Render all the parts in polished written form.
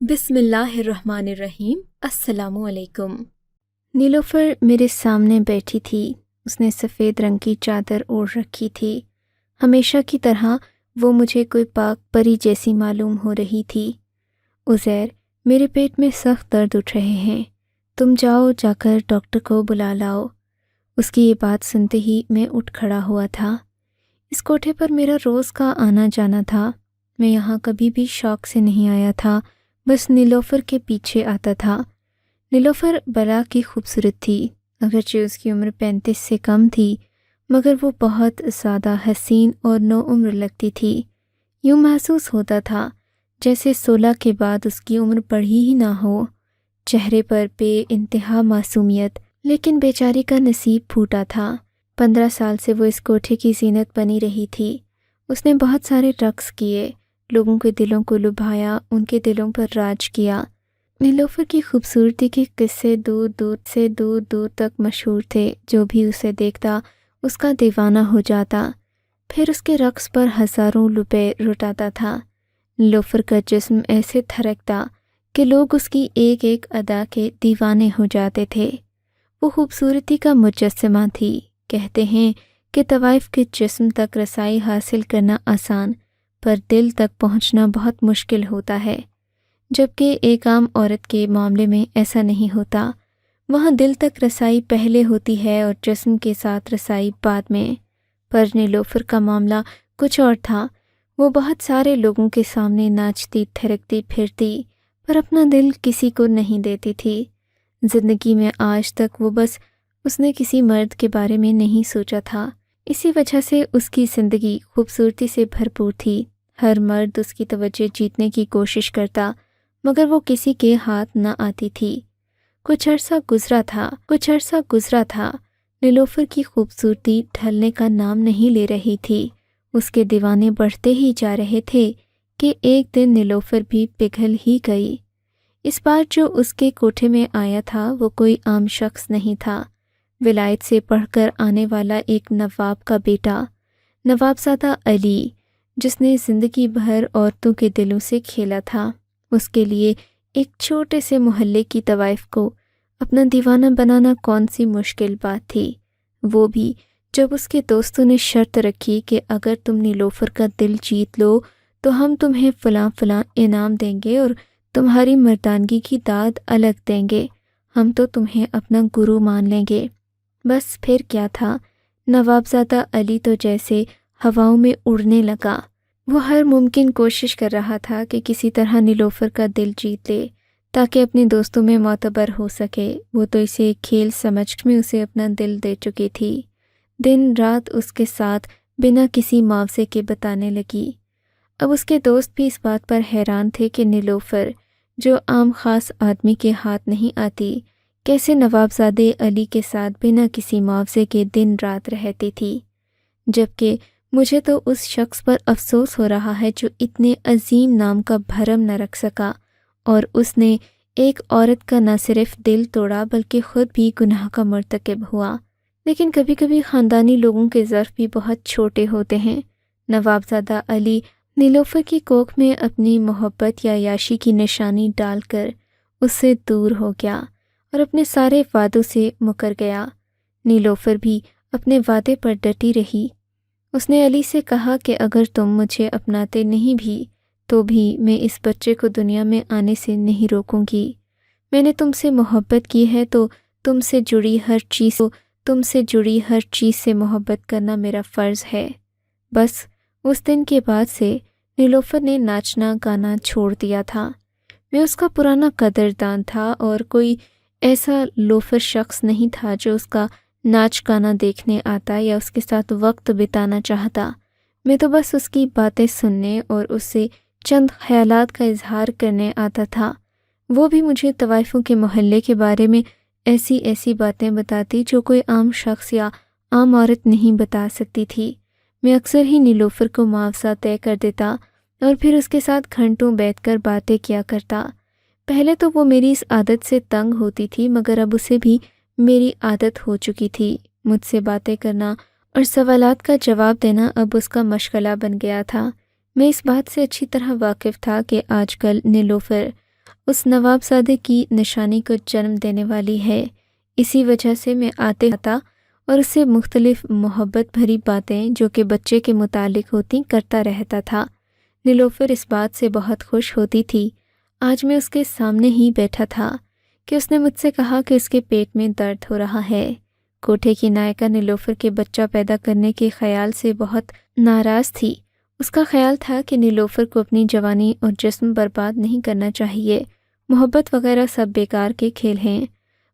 بسم اللہ الرحمن الرحیم۔ السلام علیکم۔ نیلوفر میرے سامنے بیٹھی تھی۔ اس نے سفید رنگ کی چادر اوڑھ رکھی تھی۔ ہمیشہ کی طرح وہ مجھے کوئی پاک پری جیسی معلوم ہو رہی تھی۔ عزیر، میرے پیٹ میں سخت درد اٹھ رہے ہیں، تم جاؤ، جا کر ڈاکٹر کو بلا لاؤ۔ اس کی یہ بات سنتے ہی میں اٹھ کھڑا ہوا تھا۔ اس کوٹھے پر میرا روز کا آنا جانا تھا۔ میں یہاں کبھی بھی شوق سے نہیں آیا تھا، بس نیلوفر کے پیچھے آتا تھا۔ نیلوفر بلا کی خوبصورت تھی، اگرچہ اس کی عمر 35 سے کم تھی، مگر وہ بہت زیادہ حسین اور نوعمر لگتی تھی۔ یوں محسوس ہوتا تھا جیسے 16 کے بعد اس کی عمر بڑھی ہی نہ ہو۔ چہرے پر بے انتہا معصومیت، لیکن بیچاری کا نصیب پھوٹا تھا۔ 15 سال سے وہ اس کوٹھے کی زینت بنی رہی تھی۔ اس نے بہت سارے رقص کیے، لوگوں کے دلوں کو لبھایا، ان کے دلوں پر راج کیا۔ نیلوفر کی خوبصورتی کے قصے دور دور تک مشہور تھے۔ جو بھی اسے دیکھتا اس کا دیوانہ ہو جاتا، پھر اس کے رقص پر ہزاروں روپے لٹاتا تھا۔ نیلوفر کا جسم ایسے تھرکتا کہ لوگ اس کی ایک ایک ادا کے دیوانے ہو جاتے تھے۔ وہ خوبصورتی کا مجسمہ تھی۔ کہتے ہیں کہ طوائف کے جسم تک رسائی حاصل کرنا آسان، پر دل تک پہنچنا بہت مشکل ہوتا ہے، جبکہ ایک عام عورت کے معاملے میں ایسا نہیں ہوتا۔ وہاں دل تک رسائی پہلے ہوتی ہے اور جسم کے ساتھ رسائی بعد میں۔ پر نیلوفر کا معاملہ کچھ اور تھا۔ وہ بہت سارے لوگوں کے سامنے ناچتی تھرکتی پھرتی، پر اپنا دل کسی کو نہیں دیتی تھی۔ زندگی میں آج تک اس نے کسی مرد کے بارے میں نہیں سوچا تھا۔ اسی وجہ سے اس کی زندگی خوبصورتی سے بھرپور تھی۔ ہر مرد اس کی توجہ جیتنے کی کوشش کرتا، مگر وہ کسی کے ہاتھ نہ آتی تھی۔ کچھ عرصہ گزرا تھا، نیلوفر کی خوبصورتی ڈھلنے کا نام نہیں لے رہی تھی۔ اس کے دیوانے بڑھتے ہی جا رہے تھے کہ ایک دن نیلوفر بھی پگھل ہی گئی۔ اس بار جو اس کے کوٹھے میں آیا تھا وہ کوئی عام شخص نہیں تھا، ولایت سے پڑھ کر آنے والا ایک نواب کا بیٹا، نوابزادہ علی، جس نے زندگی بھر عورتوں کے دلوں سے کھیلا تھا۔ اس کے لیے ایک چھوٹے سے محلے کی طوائف کو اپنا دیوانہ بنانا کون سی مشکل بات تھی، وہ بھی جب اس کے دوستوں نے شرط رکھی کہ اگر تم نیلوفر کا دل جیت لو تو ہم تمہیں فلاں فلاں انعام دیں گے اور تمہاری مردانگی کی داد الگ دیں گے، ہم تو تمہیں اپنا گرو مان لیں گے۔ بس پھر کیا تھا، نوابزادہ علی تو جیسے ہواؤں میں اڑنے لگا۔ وہ ہر ممکن کوشش کر رہا تھا کہ کسی طرح نیلوفر کا دل جیت لے تاکہ اپنے دوستوں میں معتبر ہو سکے۔ وہ تو اسے ایک کھیل سمجھ میں اسے اپنا دل دے چکی تھی۔ دن رات اس کے ساتھ بنا کسی معاوضے کے بتانے لگی۔ اب اس کے دوست بھی اس بات پر حیران تھے کہ نیلوفر، جو عام خاص آدمی کے ہاتھ نہیں آتی، کیسے نوابزادے علی کے ساتھ بنا کسی معاوضے کے دن رات رہتی تھی۔ جبکہ مجھے تو اس شخص پر افسوس ہو رہا ہے جو اتنے عظیم نام کا بھرم نہ رکھ سکا، اور اس نے ایک عورت کا نہ صرف دل توڑا بلکہ خود بھی گناہ کا مرتکب ہوا۔ لیکن کبھی کبھی خاندانی لوگوں کے ظرف بھی بہت چھوٹے ہوتے ہیں۔ نوابزادہ علی نیلوفر کی کوکھ میں اپنی محبت یا عیاشی کی نشانی ڈال کر اس سے دور ہو گیا اور اپنے سارے وعدوں سے مکر گیا۔ نیلوفر بھی اپنے وعدے پر ڈٹی رہی۔ اس نے علی سے کہا کہ اگر تم مجھے اپناتے نہیں بھی تو بھی میں اس بچے کو دنیا میں آنے سے نہیں روکوں گی۔ میں نے تم سے محبت کی ہے تو تم سے جڑی ہر چیز سے محبت کرنا میرا فرض ہے۔ بس اس دن کے بعد سے نیلوفر نے ناچنا گانا چھوڑ دیا تھا۔ میں اس کا پرانا قدردان تھا اور کوئی ایسا لوفر شخص نہیں تھا جو اس کا ناچ گانا دیکھنے آتا یا اس کے ساتھ وقت بتانا چاہتا۔ میں تو بس اس کی باتیں سننے اور اس سے چند خیالات کا اظہار کرنے آتا تھا۔ وہ بھی مجھے طوائفوں کے محلے کے بارے میں ایسی باتیں بتاتی جو کوئی عام شخص یا عام عورت نہیں بتا سکتی تھی۔ میں اکثر ہی نیلوفر کو معاوضہ طے کر دیتا اور پھر اس کے ساتھ گھنٹوں بیٹھ کر باتیں کیا کرتا۔ پہلے تو وہ میری اس عادت سے تنگ ہوتی تھی، مگر اب اسے بھی میری عادت ہو چکی تھی۔ مجھ سے باتیں کرنا اور سوالات کا جواب دینا اب اس کا مشغلہ بن گیا تھا۔ میں اس بات سے اچھی طرح واقف تھا کہ آج کل نیلوفر اس نوابزادے کی نشانی کو جنم دینے والی ہے۔ اسی وجہ سے میں آتے آتا اور اسے مختلف محبت بھری باتیں جو کہ بچے کے متعلق ہوتی کرتا رہتا تھا۔ نیلوفر اس بات سے بہت خوش ہوتی تھی۔ آج میں اس کے سامنے ہی بیٹھا تھا کہ اس نے مجھ سے کہا کہ اس کے پیٹ میں درد ہو رہا ہے۔ کوٹھے کی نائکا نیلوفر کے بچہ پیدا کرنے کے خیال سے بہت ناراض تھی۔ اس کا خیال تھا کہ نیلوفر کو اپنی جوانی اور جسم برباد نہیں کرنا چاہیے، محبت وغیرہ سب بیکار کے کھیل ہیں۔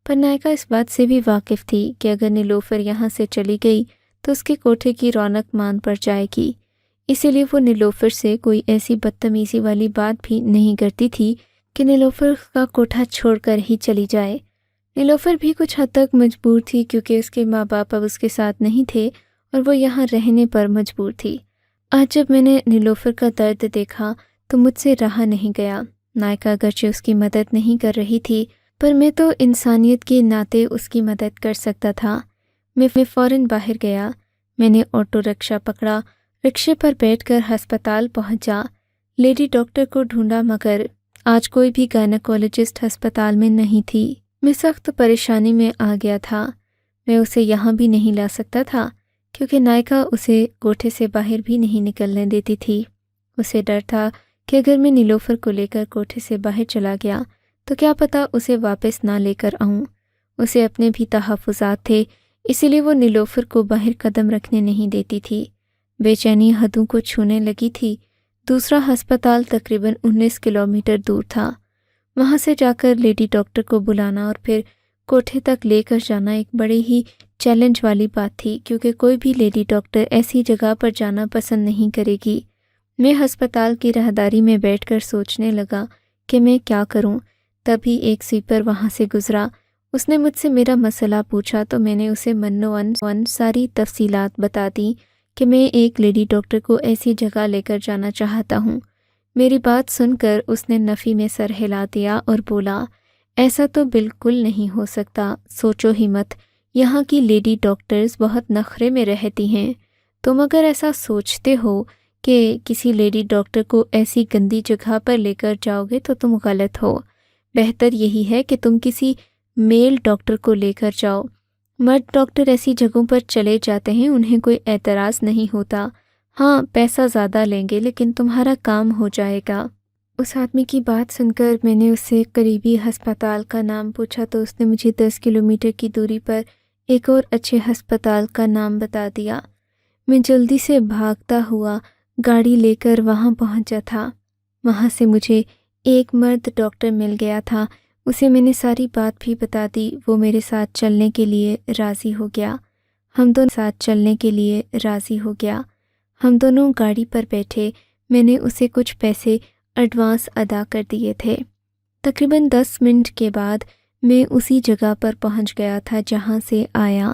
پر نائکا اس بات سے بھی واقف تھی کہ اگر نیلوفر یہاں سے چلی گئی تو اس کے کوٹھے کی رونق مان پڑ جائے گی، اسی لیے وہ نیلوفر سے کوئی ایسی بدتمیزی والی بات بھی نہیں کرتی تھی کہ نیلوفر کا کوٹھا چھوڑ کر ہی چلی جائے۔ نیلوفر بھی کچھ حد تک مجبور تھی کیونکہ اس کے ماں باپ اب اس کے ساتھ نہیں تھے اور وہ یہاں رہنے پر مجبور تھی۔ آج جب میں نے نیلوفر کا درد دیکھا تو مجھ سے رہا نہیں گیا۔ نائکا اگرچہ اس کی مدد نہیں کر رہی تھی، پر میں تو انسانیت کے ناطے اس کی مدد کر سکتا تھا۔ میں فوراً باہر گیا۔ میں نے آٹو رکشہ پکڑا، رکشے پر بیٹھ کر ہسپتال پہنچا۔ لیڈی ڈاکٹر کو ڈھونڈا مگر آج کوئی بھی گائنیکولوجسٹ ہسپتال میں نہیں تھی۔ میں سخت پریشانی میں آ گیا تھا۔ میں اسے یہاں بھی نہیں لا سکتا تھا کیونکہ نائکا اسے کوٹھے سے باہر بھی نہیں نکلنے دیتی تھی۔ اسے ڈر تھا کہ اگر میں نیلوفر کو لے کر کوٹھے سے باہر چلا گیا تو کیا پتہ اسے واپس نہ لے کر آؤں۔ اسے اپنے بھی تحفظات تھے، اسی لیے وہ نیلوفر کو باہر قدم رکھنے نہیں دیتی تھی۔ بے چینی حدوں کو چھونے لگی تھی۔ دوسرا ہسپتال تقریباً 19 کلومیٹر دور تھا۔ وہاں سے جا کر لیڈی ڈاکٹر کو بلانا اور پھر کوٹھے تک لے کر جانا ایک بڑی ہی چیلنج والی بات تھی کیونکہ کوئی بھی لیڈی ڈاکٹر ایسی جگہ پر جانا پسند نہیں کرے گی۔ میں ہسپتال کی راہداری میں بیٹھ کر سوچنے لگا کہ میں کیا کروں۔ تبھی ایک سویپر وہاں سے گزرا۔ اس نے مجھ سے میرا مسئلہ پوچھا تو میں نے اسے منو ساری تفصیلات بتا دیں کہ میں ایک لیڈی ڈاکٹر کو ایسی جگہ لے کر جانا چاہتا ہوں۔ میری بات سن کر اس نے نفی میں سر ہلا دیا اور بولا، ایسا تو بالکل نہیں ہو سکتا، سوچو ہی مت، یہاں کی لیڈی ڈاکٹرز بہت نخرے میں رہتی ہیں۔ تم اگر ایسا سوچتے ہو کہ کسی لیڈی ڈاکٹر کو ایسی گندی جگہ پر لے کر جاؤ گے تو تم غلط ہو۔ بہتر یہی ہے کہ تم کسی میل ڈاکٹر کو لے کر جاؤ۔ مرد ڈاکٹر ایسی جگہوں پر چلے جاتے ہیں، انہیں کوئی اعتراض نہیں ہوتا۔ ہاں، پیسہ زیادہ لیں گے لیکن تمہارا کام ہو جائے گا۔ اس آدمی کی بات سن کر میں نے اس سے قریبی ہسپتال کا نام پوچھا تو اس نے مجھے 10 کلومیٹر کی دوری پر ایک اور اچھے ہسپتال کا نام بتا دیا۔ میں جلدی سے بھاگتا ہوا گاڑی لے کر وہاں پہنچا تھا۔ وہاں سے مجھے ایک مرد ڈاکٹر مل گیا تھا۔ اسے میں نے ساری بات بھی بتا دی۔ وہ میرے ساتھ چلنے کے لیے راضی ہو گیا۔ ہم دونوں گاڑی پر بیٹھے۔ میں نے اسے کچھ پیسے ایڈوانس ادا کر دیے تھے۔ تقریباً 10 منٹ کے بعد میں اسی جگہ پر پہنچ گیا تھا جہاں سے آیا،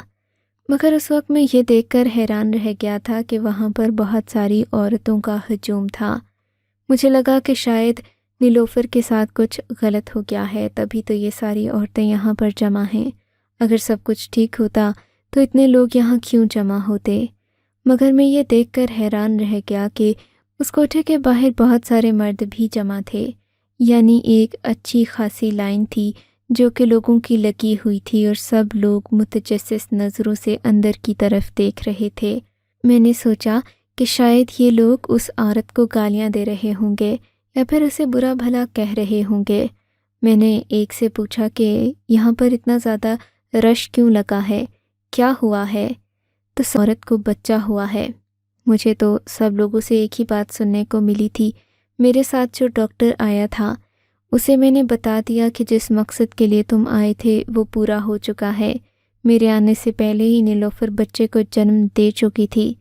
مگر اس وقت میں یہ دیکھ کر حیران رہ گیا تھا کہ وہاں پر بہت ساری عورتوں کا ہجوم تھا۔ مجھے لگا کہ شاید نیلوفر کے ساتھ کچھ غلط ہو گیا ہے، تبھی تو یہ ساری عورتیں یہاں پر جمع ہیں۔ اگر سب کچھ ٹھیک ہوتا تو اتنے لوگ یہاں کیوں جمع ہوتے؟ مگر میں یہ دیکھ کر حیران رہ گیا کہ اس کوٹھے کے باہر بہت سارے مرد بھی جمع تھے، یعنی ایک اچھی خاصی لائن تھی جو کہ لوگوں کی لگی ہوئی تھی اور سب لوگ متجسس نظروں سے اندر کی طرف دیکھ رہے تھے۔ میں نے سوچا کہ شاید یہ لوگ اس عورت کو گالیاں دے رہے ہوں گے یا پھر اسے برا بھلا کہہ رہے ہوں گے۔ میں نے ایک سے پوچھا کہ یہاں پر اتنا زیادہ رش کیوں لگا ہے، کیا ہوا ہے؟ تو عورت کو بچہ ہوا ہے۔ مجھے تو سب لوگوں سے ایک ہی بات سننے کو ملی تھی۔ میرے ساتھ جو ڈاکٹر آیا تھا اسے میں نے بتا دیا کہ جس مقصد کے لیے تم آئے تھے وہ پورا ہو چکا ہے۔ میرے آنے سے پہلے ہی نیلوفر بچے کو جنم دے چکی تھی،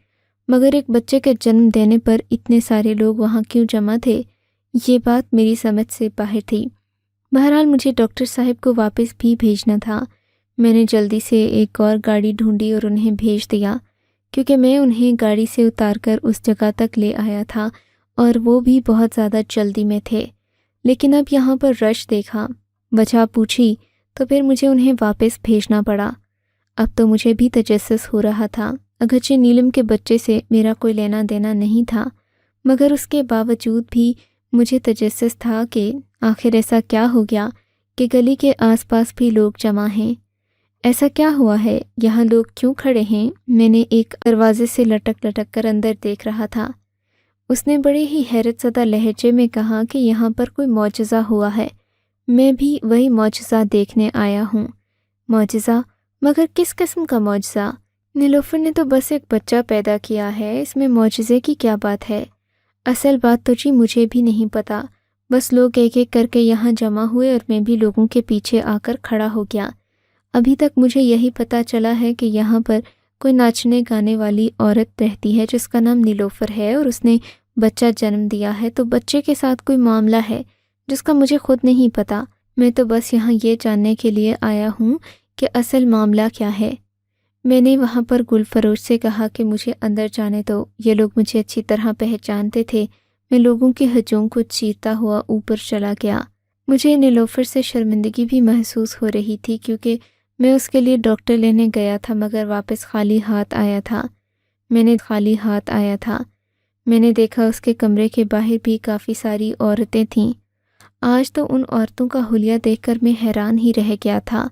مگر ایک بچے کے جنم دینے پر اتنے سارے لوگ وہاں کیوں جمع تھے، یہ بات میری سمجھ سے باہر تھی۔ بہرحال مجھے ڈاکٹر صاحب کو واپس بھی بھیجنا تھا۔ میں نے جلدی سے ایک اور گاڑی ڈھونڈی اور انہیں بھیج دیا کیونکہ میں انہیں گاڑی سے اتار کر اس جگہ تک لے آیا تھا اور وہ بھی بہت زیادہ جلدی میں تھے۔ لیکن اب یہاں پر رش دیکھا، وجہ پوچھی تو پھر مجھے انہیں واپس بھیجنا پڑا۔ اب تو مجھے بھی تجسس ہو رہا تھا، اگرچہ نیلم کے بچے سے میرا کوئی لینا دینا نہیں تھا، مگر اس کے باوجود بھی مجھے تجسس تھا کہ آخر ایسا کیا ہو گیا کہ گلی کے آس پاس بھی لوگ جمع ہیں؟ ایسا کیا ہوا ہے؟ یہاں لوگ کیوں کھڑے ہیں؟ میں نے ایک دروازے سے لٹک لٹک کر اندر دیکھ رہا تھا۔ اس نے بڑے ہی حیرت زدہ لہجے میں کہا کہ یہاں پر کوئی معجزہ ہوا ہے۔ میں بھی وہی معجزہ دیکھنے آیا ہوں۔ معجزہ؟ مگر کس قسم کا معجزہ؟ نیلوفر نے تو بس ایک بچہ پیدا کیا ہے، اس میں معجزے کی کیا بات ہے؟ اصل بات تو جی مجھے بھی نہیں پتا، بس لوگ ایک ایک کر کے یہاں جمع ہوئے اور میں بھی لوگوں کے پیچھے آ کر کھڑا ہو گیا۔ ابھی تک مجھے یہی پتا چلا ہے کہ یہاں پر کوئی ناچنے گانے والی عورت رہتی ہے جس کا نام نیلوفر ہے، اور اس نے بچہ جنم دیا ہے، تو بچے کے ساتھ کوئی معاملہ ہے جس کا مجھے خود نہیں پتا۔ میں تو بس یہاں یہ جاننے کے لیے آیا ہوں کہ اصل معاملہ کیا ہے۔ میں نے وہاں پر گل فروش سے کہا کہ مجھے اندر جانے دو، یہ لوگ مجھے اچھی طرح پہچانتے تھے۔ میں لوگوں کے ہجوم کو چیرتا ہوا اوپر چلا گیا۔ مجھے نیلوفر سے شرمندگی بھی محسوس ہو رہی تھی کیونکہ میں اس کے لیے ڈاکٹر لینے گیا تھا مگر واپس خالی ہاتھ آیا تھا۔ میں نے دیکھا اس کے کمرے کے باہر بھی کافی ساری عورتیں تھیں۔ آج تو ان عورتوں کا حلیہ دیکھ کر میں حیران ہی رہ گیا تھا۔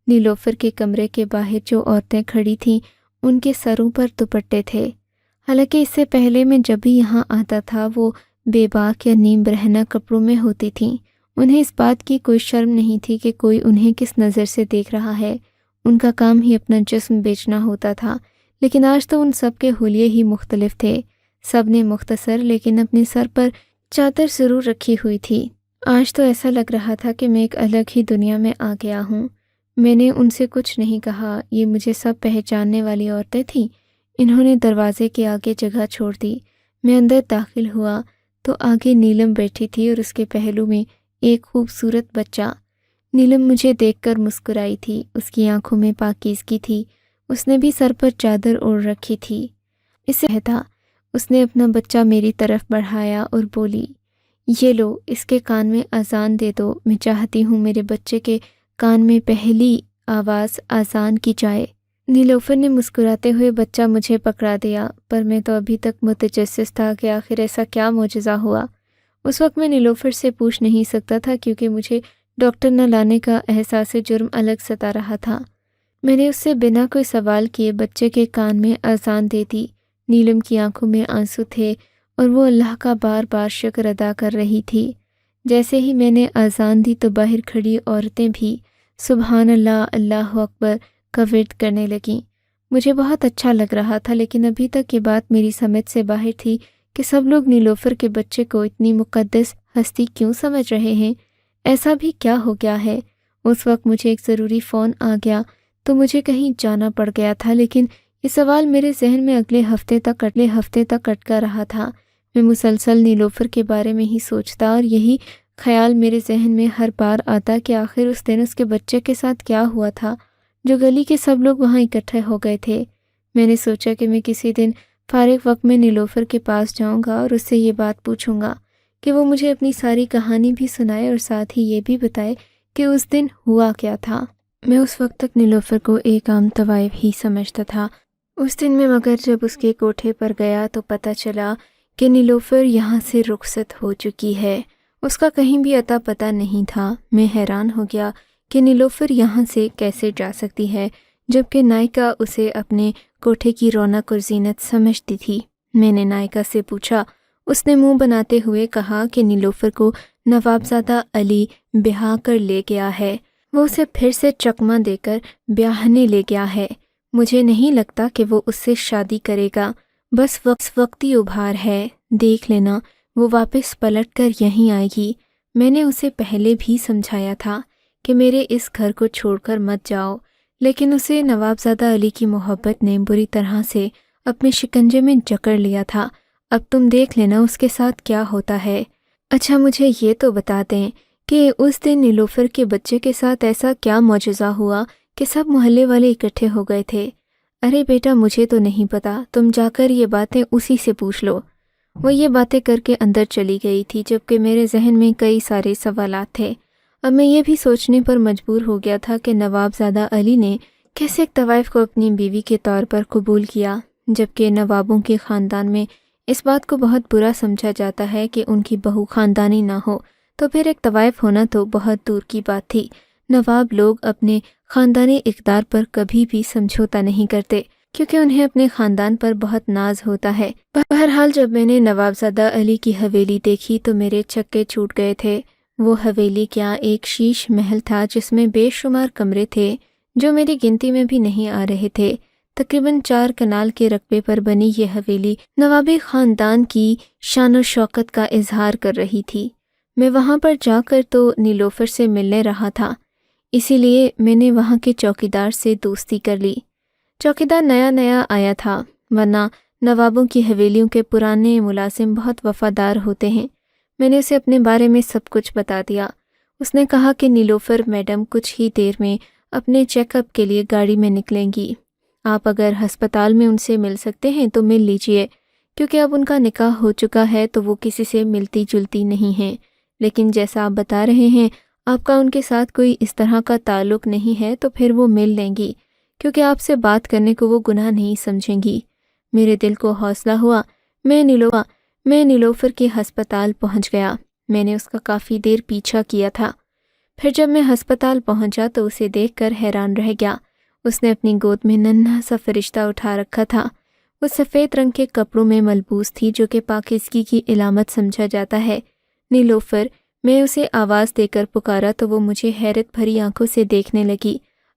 نیلوفر کے کمرے کے باہر جو عورتیں کھڑی تھیں ان کے سروں پر دوپٹے تھے، حالانکہ اس سے پہلے میں جب بھی یہاں آتا تھا وہ بے باک یا نیم برہنہ کپڑوں میں ہوتی تھیں۔ انہیں اس بات کی کوئی شرم نہیں تھی کہ کوئی انہیں کس نظر سے دیکھ رہا ہے، ان کا کام ہی اپنا جسم بیچنا ہوتا تھا۔ لیکن آج تو ان سب کے حلیے ہی مختلف تھے، سب نے مختصر لیکن اپنے سر پر چادر ضرور رکھی ہوئی تھی۔ آج تو ایسا لگ رہا تھا کہ میں ایک الگ ہی دنیا میں آ گیا ہوں۔ میں نے ان سے کچھ نہیں کہا، یہ مجھے سب پہچاننے والی عورتیں تھیں۔ انہوں نے دروازے کے آگے جگہ چھوڑ دی۔ میں اندر داخل ہوا تو آگے نیلم بیٹھی تھی اور اس کے پہلو میں ایک خوبصورت بچہ۔ نیلم مجھے دیکھ کر مسکرائی تھی، اس کی آنکھوں میں پاکیزگی تھی، اس نے بھی سر پر چادر اوڑھ رکھی تھی۔ اس نے اپنا بچہ میری طرف بڑھایا اور بولی، یہ لو، اس کے کان میں اذان دے دو، میں چاہتی ہوں میرے بچے کے کان میں پہلی آواز اذان کی جائے۔ نیلوفر نے مسکراتے ہوئے بچہ مجھے پکڑا دیا، پر میں تو ابھی تک متجسس تھا کہ آخر ایسا کیا معجزہ ہوا۔ اس وقت میں نیلوفر سے پوچھ نہیں سکتا تھا کیونکہ مجھے ڈاکٹر نہ لانے کا احساس جرم الگ ستا رہا تھا۔ میں نے اس سے بنا کوئی سوال کیے بچے کے کان میں اذان دے دی۔ نیلم کی آنکھوں میں آنسو تھے اور وہ اللہ کا بار بار شکر ادا کر رہی تھی۔ جیسے ہی میں نے اذان دی تو باہر کھڑی عورتیں بھی سبحان اللہ، اللہ اکبر کا ورد کرنے لگیں۔ مجھے بہت اچھا لگ رہا تھا، لیکن ابھی تک یہ بات میری سمجھ سے باہر تھی کہ سب لوگ نیلوفر کے بچے کو اتنی مقدس ہستی کیوں سمجھ رہے ہیں؟ ایسا بھی کیا ہو گیا ہے؟ اس وقت مجھے ایک ضروری فون آ گیا تو مجھے کہیں جانا پڑ گیا تھا، لیکن یہ سوال میرے ذہن میں اگلے ہفتے تک اٹکا رہا تھا۔ میں مسلسل نیلوفر کے بارے میں ہی سوچتا اور یہی خیال میرے ذہن میں ہر بار آتا کہ آخر اس دن اس کے بچے کے ساتھ کیا ہوا تھا جو گلی کے سب لوگ وہاں اکٹھے ہو گئے تھے۔ میں نے سوچا کہ میں کسی دن فارغ وقت میں نیلوفر کے پاس جاؤں گا اور اس سے یہ بات پوچھوں گا کہ وہ مجھے اپنی ساری کہانی بھی سنائے اور ساتھ ہی یہ بھی بتائے کہ اس دن ہوا کیا تھا۔ میں اس وقت تک نیلوفر کو ایک عام طوائف ہی سمجھتا تھا۔ اس دن میں مگر جب اس کے کوٹھے پر گیا تو پتہ چلا کہ نیلوفر یہاں سے رخصت ہو چکی ہے۔ اس کا کہیں بھی اتا پتہ نہیں تھا۔ میں حیران ہو گیا کہ نیلوفر یہاں سے کیسے جا سکتی ہے جبکہ نائکا اسے اپنے کوٹھے کی رونق اور زینت سمجھتی تھی۔ میں نے نائکا سے پوچھا۔ اس نے منہ بناتے ہوئے کہا کہ نیلوفر کو نوابزادہ علی بیاہ کر لے گیا ہے، وہ اسے پھر سے چکمہ دے کر بیاہنے لے گیا ہے۔ مجھے نہیں لگتا کہ وہ اس سے شادی کرے گا، بس وقتی ابھار ہے، دیکھ لینا وہ واپس پلٹ کر یہیں آئے گی۔ میں نے اسے پہلے بھی سمجھایا تھا کہ میرے اس گھر کو چھوڑ کر مت جاؤ، لیکن اسے نوابزادہ علی کی محبت نے بری طرح سے اپنے شکنجے میں جکڑ لیا تھا۔ اب تم دیکھ لینا اس کے ساتھ کیا ہوتا ہے۔ اچھا مجھے یہ تو بتا دیں کہ اس دن نیلوفر کے بچے کے ساتھ ایسا کیا معجزہ ہوا کہ سب محلے والے اکٹھے ہو گئے تھے؟ ارے بیٹا مجھے تو نہیں پتا، تم جا کر یہ باتیں اسی سے پوچھ لو۔ وہ یہ باتیں کر کے اندر چلی گئی تھی جبکہ میرے ذہن میں کئی سارے سوالات تھے۔ اب میں یہ بھی سوچنے پر مجبور ہو گیا تھا کہ نوابزادہ علی نے کیسے ایک طوائف کو اپنی بیوی کے طور پر قبول کیا، جبکہ نوابوں کے خاندان میں اس بات کو بہت برا سمجھا جاتا ہے کہ ان کی بہو خاندانی نہ ہو تو پھر ایک طوائف ہونا تو بہت دور کی بات تھی۔ نواب لوگ اپنے خاندانی اقدار پر کبھی بھی سمجھوتا نہیں کرتے کیونکہ انہیں اپنے خاندان پر بہت ناز ہوتا ہے۔ بہرحال جب میں نے نوابزادہ علی کی حویلی دیکھی تو میرے چکے چھوٹ گئے تھے۔ وہ حویلی کیا ایک شیش محل تھا جس میں بے شمار کمرے تھے جو میری گنتی میں بھی نہیں آ رہے تھے۔ تقریباً 4 کنال کے رقبے پر بنی یہ حویلی نوابی خاندان کی شان و شوکت کا اظہار کر رہی تھی۔ میں وہاں پر جا کر تو نیلوفر سے ملنے رہا تھا، اسی لیے میں نے وہاں کے چوکیدار سے دوستی کر لی۔ چوکیدار نیا نیا آیا تھا، ورنہ نوابوں کی حویلیوں کے پرانے ملازم بہت وفادار ہوتے ہیں۔ میں نے اسے اپنے بارے میں سب کچھ بتا دیا۔ اس نے کہا کہ نیلوفر میڈم کچھ ہی دیر میں اپنے چیک اپ کے لیے گاڑی میں نکلیں گی۔ آپ اگر ہسپتال میں ان سے مل سکتے ہیں تو مل لیجئے، کیونکہ اب ان کا نکاح ہو چکا ہے تو وہ کسی سے ملتی جلتی نہیں ہیں، لیکن جیسا آپ بتا رہے ہیں آپ کا ان کے ساتھ کوئی اس طرح کا تعلق نہیں ہے تو پھر وہ مل لیں گی، کیونکہ آپ سے بات کرنے کو وہ گناہ نہیں سمجھیں گی۔ میرے دل کو حوصلہ ہوا۔ میں نیلوفر کے ہسپتال پہنچ گیا۔ میں نے اس کا کافی دیر پیچھا کیا تھا۔ پھر جب میں ہسپتال پہنچا تو اسے دیکھ کر حیران رہ گیا۔ اس نے اپنی گود میں ننھا سا فرشتہ اٹھا رکھا تھا۔ وہ سفید رنگ کے کپڑوں میں ملبوس تھی جو کہ پاکیزگی کی علامت سمجھا جاتا ہے۔ نیلوفر، میں اسے آواز دے کر پکارا تو وہ مجھے حیرت بھری آنکھوں سے دیکھنے لگی۔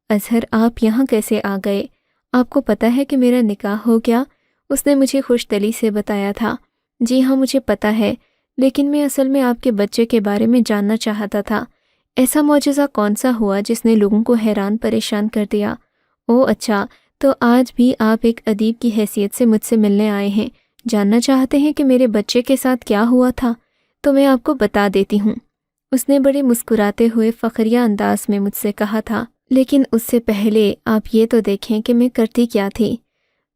اظہر، آپ یہاں کیسے آ گئے؟ آپ کو پتہ ہے کہ میرا نکاح ہو گیا؟ اس نے مجھے خوش دلی سے بتایا تھا۔ جی ہاں مجھے پتہ ہے، لیکن میں اصل میں آپ کے بچے کے بارے میں جاننا چاہتا تھا۔ ایسا معجزہ کون سا ہوا جس نے لوگوں کو حیران پریشان کر دیا؟ او اچھا، تو آج بھی آپ ایک ادیب کی حیثیت سے مجھ سے ملنے آئے ہیں، جاننا چاہتے ہیں کہ میرے بچے کے ساتھ کیا ہوا تھا؟ تو میں آپ کو بتا دیتی ہوں۔ اس نے بڑے مسکراتے ہوئے فخریہ انداز میں مجھ سے کہا تھا، لیکن اس سے پہلے آپ یہ تو دیکھیں کہ میں کرتی کیا تھی۔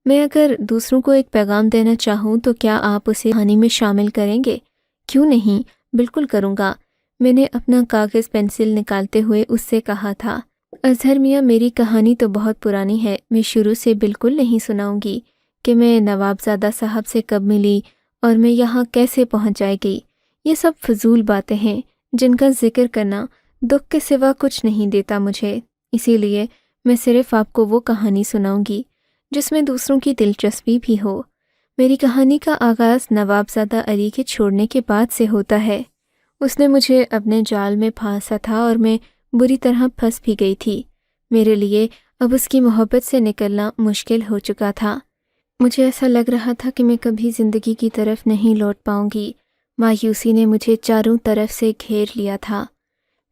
میں اگر دوسروں کو ایک پیغام دینا چاہوں تو کیا آپ اسے کہانی میں شامل کریں گے؟ کیوں نہیں، بالکل کروں گا۔ میں نے اپنا کاغذ پینسل نکالتے ہوئے اس سے کہا تھا۔ اظہر میاں، میری کہانی تو بہت پرانی ہے، میں شروع سے بالکل نہیں سناؤں گی کہ میں نوابزادہ صاحب سے کب ملی اور میں یہاں کیسے پہنچ جائے گی۔ یہ سب فضول باتیں ہیں جن کا ذکر کرنا دکھ کے سوا کچھ نہیں دیتا مجھے، اسی لیے میں صرف آپ کو وہ کہانی سناؤں گی جس میں دوسروں کی دلچسپی بھی ہو۔ میری کہانی کا آغاز نوابزادہ علی کے چھوڑنے کے بعد سے ہوتا ہے۔ اس نے مجھے اپنے جال میں پھانسا تھا اور میں بری طرح پھنس بھی گئی تھی۔ میرے لیے اب اس کی محبت سے نکلنا مشکل ہو چکا تھا۔ مجھے ایسا لگ رہا تھا کہ میں کبھی زندگی کی طرف نہیں لوٹ پاؤں گی۔ مایوسی نے مجھے چاروں طرف سے گھیر لیا تھا۔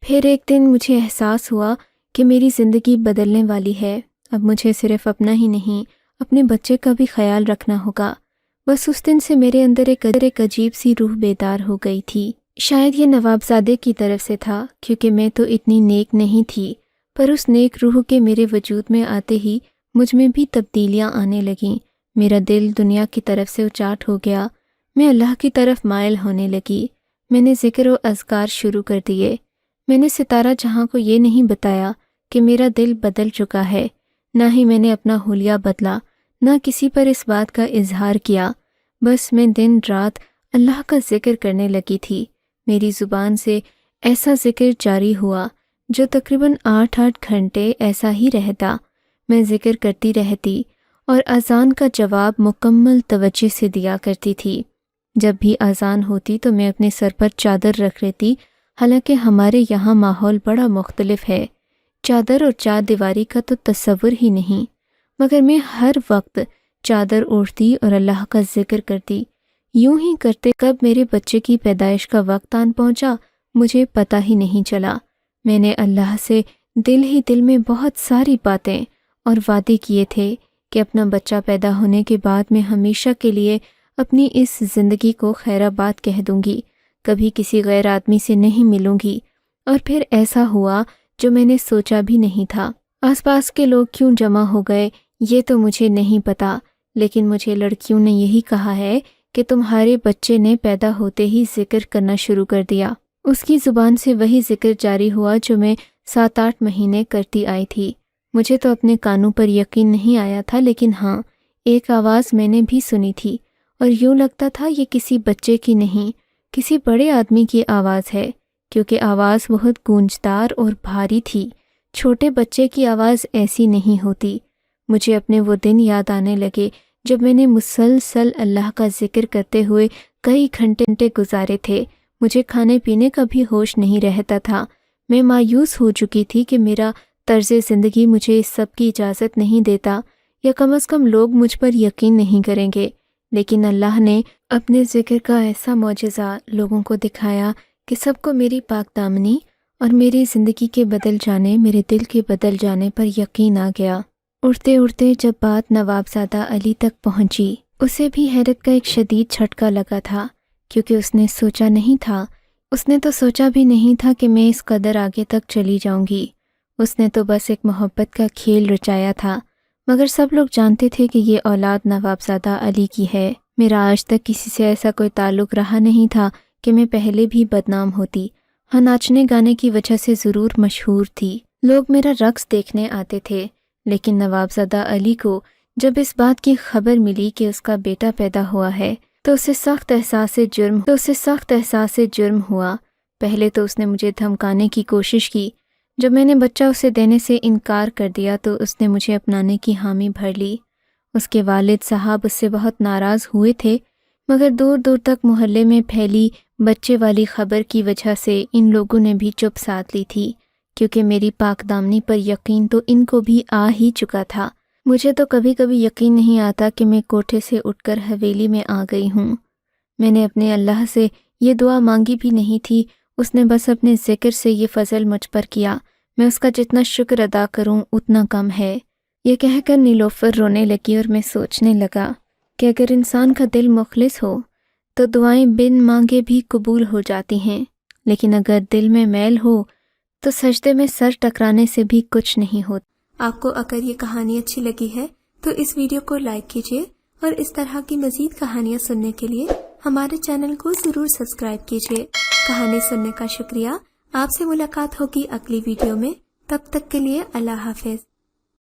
پھر ایک دن مجھے احساس ہوا کہ میری زندگی بدلنے والی ہے۔ اب مجھے صرف اپنا ہی نہیں، اپنے بچے کا بھی خیال رکھنا ہوگا۔ بس اس دن سے میرے اندر ایک عجیب سی روح بیدار ہو گئی تھی۔ شاید یہ نوابزادے کی طرف سے تھا، کیونکہ میں تو اتنی نیک نہیں تھی، پر اس نیک روح کے میرے وجود میں آتے ہی مجھ میں بھی تبدیلیاں آنے لگیں۔ میرا دل دنیا کی طرف سے اچاٹ ہو گیا، میں اللہ کی طرف مائل ہونے لگی۔ میں نے ذکر و اذکار شروع کر دیے۔ میں نے ستارہ جہاں کو یہ نہیں بتایا کہ میرا دل بدل چکا ہے، نہ ہی میں نے اپنا حلیہ بدلا، نہ کسی پر اس بات کا اظہار کیا۔ بس میں دن رات اللہ کا ذکر کرنے لگی تھی۔ میری زبان سے ایسا ذکر جاری ہوا جو تقریباً 8 گھنٹے ایسا ہی رہتا۔ میں ذکر کرتی رہتی اور اذان کا جواب مکمل توجہ سے دیا کرتی تھی۔ جب بھی اذان ہوتی تو میں اپنے سر پر چادر رکھ لیتی، حالانکہ ہمارے یہاں ماحول بڑا مختلف ہے، چادر اور چار دیواری کا تو تصور ہی نہیں، مگر میں ہر وقت چادر اوڑھتی اور اللہ کا ذکر کرتی۔ یوں ہی کرتے کب میرے بچے کی پیدائش کا وقت آن پہنچا مجھے پتہ ہی نہیں چلا۔ میں نے اللہ سے دل ہی دل میں بہت ساری باتیں اور وعدے کیے تھے کہ اپنا بچہ پیدا ہونے کے بعد میں ہمیشہ کے لیے اپنی اس زندگی کو خیر آباد کہہ دوں گی، کبھی کسی غیر آدمی سے نہیں ملوں گی۔ اور پھر ایسا ہوا جو میں نے سوچا بھی نہیں تھا۔ آس پاس کے لوگ کیوں جمع ہو گئے یہ تو مجھے نہیں پتا، لیکن مجھے لڑکیوں نے یہی کہا ہے کہ تمہارے بچے نے پیدا ہوتے ہی ذکر کرنا شروع کر دیا۔ اس کی زبان سے وہی ذکر جاری ہوا جو میں 7-8 مہینے کرتی آئی تھی۔ مجھے تو اپنے کانوں پر یقین نہیں آیا تھا، لیکن ہاں، ایک آواز میں نے بھی سنی تھی اور یوں لگتا تھا یہ کسی بچے کی نہیں، کسی بڑے آدمی کی آواز ہے، کیونکہ آواز بہت گونجدار اور بھاری تھی۔ چھوٹے بچے کی آواز ایسی نہیں ہوتی۔ مجھے اپنے وہ دن یاد آنے لگے جب میں نے مسلسل اللہ کا ذکر کرتے ہوئے کئی گھنٹے گزارے تھے۔ مجھے کھانے پینے کا بھی ہوش نہیں رہتا تھا۔ میں مایوس ہو چکی تھی کہ میرا طرز زندگی مجھے اس سب کی اجازت نہیں دیتا، یا کم از کم لوگ مجھ پر یقین نہیں کریں گے۔ لیکن اللہ نے اپنے ذکر کا ایسا معجزہ لوگوں کو دکھایا کہ سب کو میری پاک دامنی اور میری زندگی کے بدل جانے، میرے دل کے بدل جانے پر یقین آ گیا۔ اڑتے اڑتے جب بات نوابزادہ علی تک پہنچی، اسے بھی حیرت کا ایک شدید جھٹکا لگا تھا، کیونکہ اس نے تو سوچا بھی نہیں تھا کہ میں اس قدر آگے تک چلی جاؤں گی۔ اس نے تو بس ایک محبت کا کھیل رچایا تھا، مگر سب لوگ جانتے تھے کہ یہ اولاد نوابزادہ علی کی ہے۔ میرا آج تک کسی سے ایسا کوئی تعلق رہا نہیں تھا کہ میں پہلے بھی بدنام ہوتی۔ ہاں، ناچنے گانے کی وجہ سے ضرور مشہور تھی، لوگ میرا رقص دیکھنے آتے تھے، لیکن نوابزادہ علی کو جب اس بات کی خبر ملی کہ اس کا بیٹا پیدا ہوا ہے تو اسے سخت احساس جرم ہوا۔ پہلے تو اس نے مجھے دھمکانے کی کوشش کی۔ جب میں نے بچہ اسے دینے سے انکار کر دیا تو اس نے مجھے اپنانے کی حامی بھر لی۔ اس کے والد صاحب اس سے بہت ناراض ہوئے تھے، مگر دور دور تک محلے میں پھیلی بچے والی خبر کی وجہ سے ان لوگوں نے بھی چپ سادھ لی تھی، کیونکہ میری پاک دامنی پر یقین تو ان کو بھی آ ہی چکا تھا۔ مجھے تو کبھی کبھی یقین نہیں آتا کہ میں کوٹھے سے اٹھ کر حویلی میں آ گئی ہوں۔ میں نے اپنے اللہ سے یہ دعا مانگی بھی نہیں تھی، اس نے بس اپنے ذکر سے یہ فضل مجھ پر کیا۔ میں اس کا جتنا شکر ادا کروں اتنا کم ہے۔ یہ کہہ کر نیلوفر رونے لگی اور میں سوچنے لگا کہ اگر انسان کا دل مخلص ہو تو دعائیں بن مانگے بھی قبول ہو جاتی ہیں، لیکن اگر دل میں میل ہو تو سجدے میں سر ٹکرانے سے بھی کچھ نہیں ہوتا۔ آپ کو اگر یہ کہانی اچھی لگی ہے تو اس ویڈیو کو لائک کیجیے، اور اس طرح کی مزید کہانیاں سننے کے لیے ہمارے چینل کو ضرور سبسکرائب کیجیے۔ کہانی سننے کا شکریہ۔ آپ سے ملاقات ہوگی اگلی ویڈیو میں، تب تک کے لیے اللہ حافظ۔